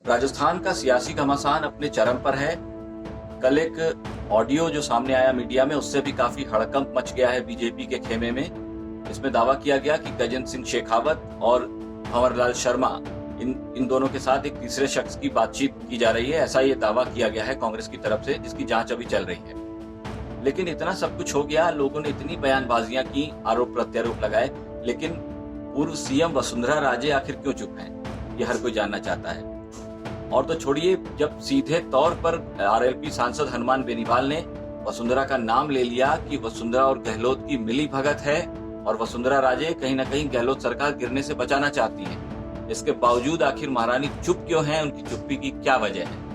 राजस्थान का सियासी घमासान अपने चरम पर है। कल एक ऑडियो जो सामने आया मीडिया में, उससे भी काफी हड़कंप मच गया है बीजेपी के खेमे में। इसमें दावा किया गया कि गजेंद्र सिंह शेखावत और भंवरलाल शर्मा इन दोनों के साथ एक तीसरे शख्स की बातचीत की जा रही है। ऐसा ये दावा किया गया है कांग्रेस की तरफ से, जिसकी जांच अभी चल रही है। लेकिन इतना सब कुछ हो गया, लोगों ने इतनी बयानबाजियां की, आरोप प्रत्यारोप लगाए, लेकिन पूर्व सीएम वसुंधरा राजे आखिर क्यों चुप हैं, ये हर कोई जानना चाहता है। और तो छोड़िए, जब सीधे तौर पर आरएलपी सांसद हनुमान बेनीवाल ने वसुंधरा का नाम ले लिया कि वसुंधरा और गहलोत की मिली भगत है और वसुंधरा राजे कहीं न कहीं गहलोत सरकार गिरने से बचाना चाहती है, इसके बावजूद आखिर महारानी चुप क्यों हैं, उनकी चुप्पी की क्या वजह है?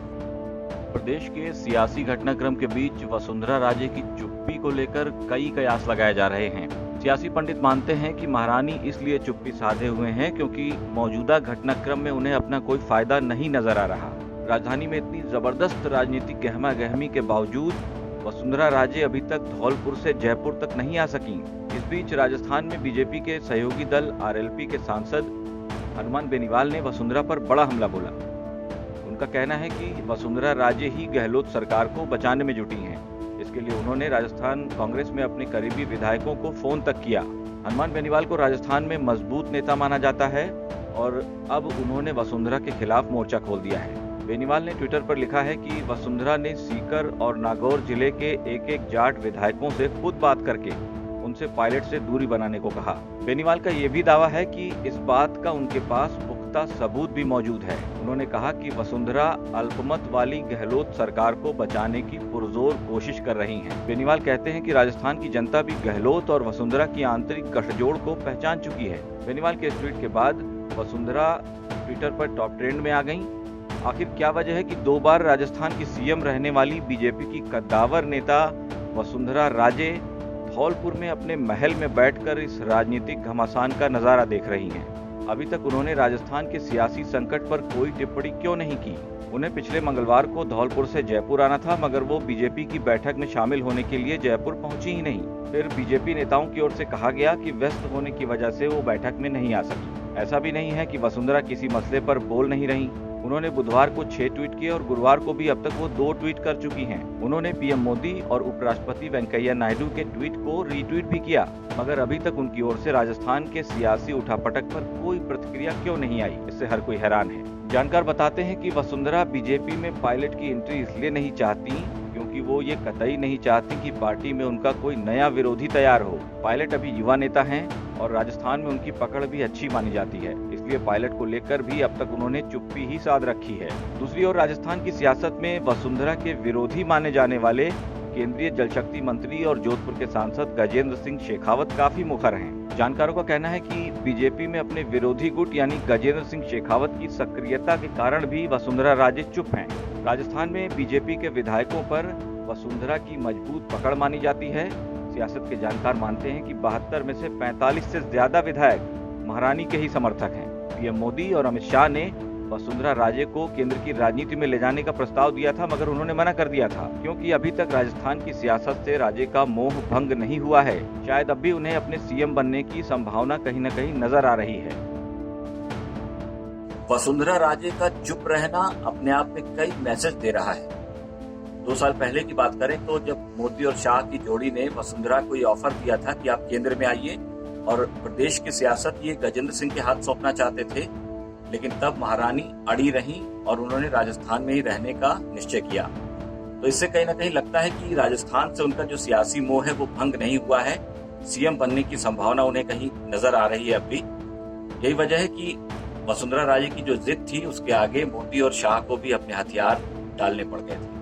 प्रदेश के सियासी घटनाक्रम के बीच वसुंधरा राजे की चुप्पी को लेकर कई कयास लगाए जा रहे हैं। सियासी पंडित मानते हैं कि महारानी इसलिए चुप्पी साधे हुए हैं क्योंकि मौजूदा घटनाक्रम में उन्हें अपना कोई फायदा नहीं नजर आ रहा। राजधानी में इतनी जबरदस्त राजनीतिक गहमा गहमी के बावजूद वसुंधरा राजे अभी तक धौलपुर से जयपुर तक नहीं आ सकी। इस बीच राजस्थान में बीजेपी के सहयोगी दल आरएलपी के सांसद हनुमान बेनीवाल ने वसुंधरा पर बड़ा हमला बोला। उनका कहना है कि वसुंधरा राजे ही गहलोत सरकार को बचाने में जुटी हैं। इसके लिए उन्होंने राजस्थान कांग्रेस में अपने करीबी विधायकों को फोन तक किया। हनुमान बेनीवाल को राजस्थान में मजबूत नेता माना जाता है और अब उन्होंने वसुंधरा के खिलाफ मोर्चा खोल दिया है। बेनीवाल ने ट्विटर पर लिखा है कि वसुंधरा ने सीकर और नागौर जिले के एक जाट विधायकों से खुद बात करके उनसे पायलट से दूरी बनाने को कहा। बेनीवाल का यह भी दावा है कि इस बात का उनके पास पुख्ता सबूत भी मौजूद है। उन्होंने कहा कि वसुंधरा अल्पमत वाली गहलोत सरकार को बचाने की पुरजोर कोशिश कर रही हैं। बेनीवाल कहते हैं कि राजस्थान की जनता भी गहलोत और वसुंधरा की आंतरिक गठजोड़ को पहचान चुकी है। बेनीवाल के इस ट्वीट के बाद वसुंधरा ट्विटर पर टॉप ट्रेंड में आ गईं। आखिर क्या वजह है कि 2 बार राजस्थान की सीएम रहने वाली बीजेपी की कद्दावर नेता वसुंधरा राजे धौलपुर में अपने महल में बैठकर इस राजनीतिक घमासान का नजारा देख रही हैं। अभी तक उन्होंने राजस्थान के सियासी संकट पर कोई टिप्पणी क्यों नहीं की? उन्हें पिछले मंगलवार को धौलपुर से जयपुर आना था, मगर वो बीजेपी की बैठक में शामिल होने के लिए जयपुर पहुंची ही नहीं। फिर बीजेपी नेताओं की ओर से कहा गया कि व्यस्त होने की वजह से वो बैठक में नहीं आ सकी। ऐसा भी नहीं है कि वसुंधरा किसी मसले पर बोल नहीं रही। उन्होंने बुधवार को 6 ट्वीट किए और गुरुवार को भी अब तक वो 2 ट्वीट कर चुकी हैं। उन्होंने पीएम मोदी और उपराष्ट्रपति वेंकैया नायडू के ट्वीट को रीट्वीट भी किया, मगर अभी तक उनकी ओर से राजस्थान के सियासी उठापटक पर कोई प्रतिक्रिया क्यों नहीं आई, इससे हर कोई हैरान है। जानकार बताते हैं कि वसुंधरा बीजेपी में पायलट की एंट्री इसलिए नहीं चाहती क्योंकि वो ये कतई नहीं चाहती कि पार्टी में उनका कोई नया विरोधी तैयार हो। पायलट अभी युवा नेता हैं और राजस्थान में उनकी पकड़ भी अच्छी मानी जाती है, इसलिए पायलट को लेकर भी अब तक उन्होंने चुप्पी ही साध रखी है। दूसरी ओर राजस्थान की सियासत में वसुंधरा के विरोधी माने जाने वाले केंद्रीय जल शक्ति मंत्री और जोधपुर के सांसद गजेंद्र सिंह शेखावत काफी मुखर हैं। जानकारों का कहना है कि बीजेपी में अपने विरोधी गुट यानी गजेंद्र सिंह शेखावत की सक्रियता के कारण भी वसुंधरा राजे चुप हैं। राजस्थान में बीजेपी के विधायकों पर वसुंधरा की मजबूत पकड़ मानी जाती है। सियासत के जानकार मानते हैं कि 72 में से 45 से ज्यादा विधायक महारानी के ही समर्थक हैं। पीएम मोदी और अमित शाह ने वसुंधरा राजे को केंद्र की राजनीति में ले जाने का प्रस्ताव दिया था, मगर उन्होंने मना कर दिया था क्योंकि अभी तक राजस्थान की सियासत से राजे का मोह भंग नहीं हुआ है। शायद अब भी उन्हें अपने सीएम बनने की संभावना कहीं न कहीं नजर आ रही है। वसुंधरा राजे का चुप रहना अपने आप में कई मैसेज दे रहा है। 2 साल पहले की बात करें तो जब मोदी और शाह की जोड़ी ने वसुंधरा को ये ऑफर दिया था कि आप केंद्र में आइए और प्रदेश की सियासत ये गजेंद्र सिंह के हाथ सौंपना चाहते थे, लेकिन तब महारानी अड़ी रही और उन्होंने राजस्थान में ही रहने का निश्चय किया। तो इससे कहीं ना कहीं लगता है कि राजस्थान से उनका जो सियासी मोह है वो भंग नहीं हुआ है। सीएम बनने की संभावना उन्हें कहीं नजर आ रही है अब भी। यही वजह है कि वसुंधरा राजे की जो जिद थी उसके आगे मोदी और शाह को भी अपने हथियार डालने पड़ गए थे।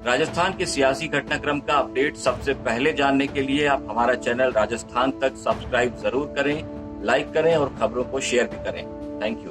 राजस्थान के सियासी घटनाक्रम का अपडेट सबसे पहले जानने के लिए आप हमारा चैनल राजस्थान तक सब्सक्राइब जरूर करें, लाइक करें और खबरों को शेयर भी करें। Thank you.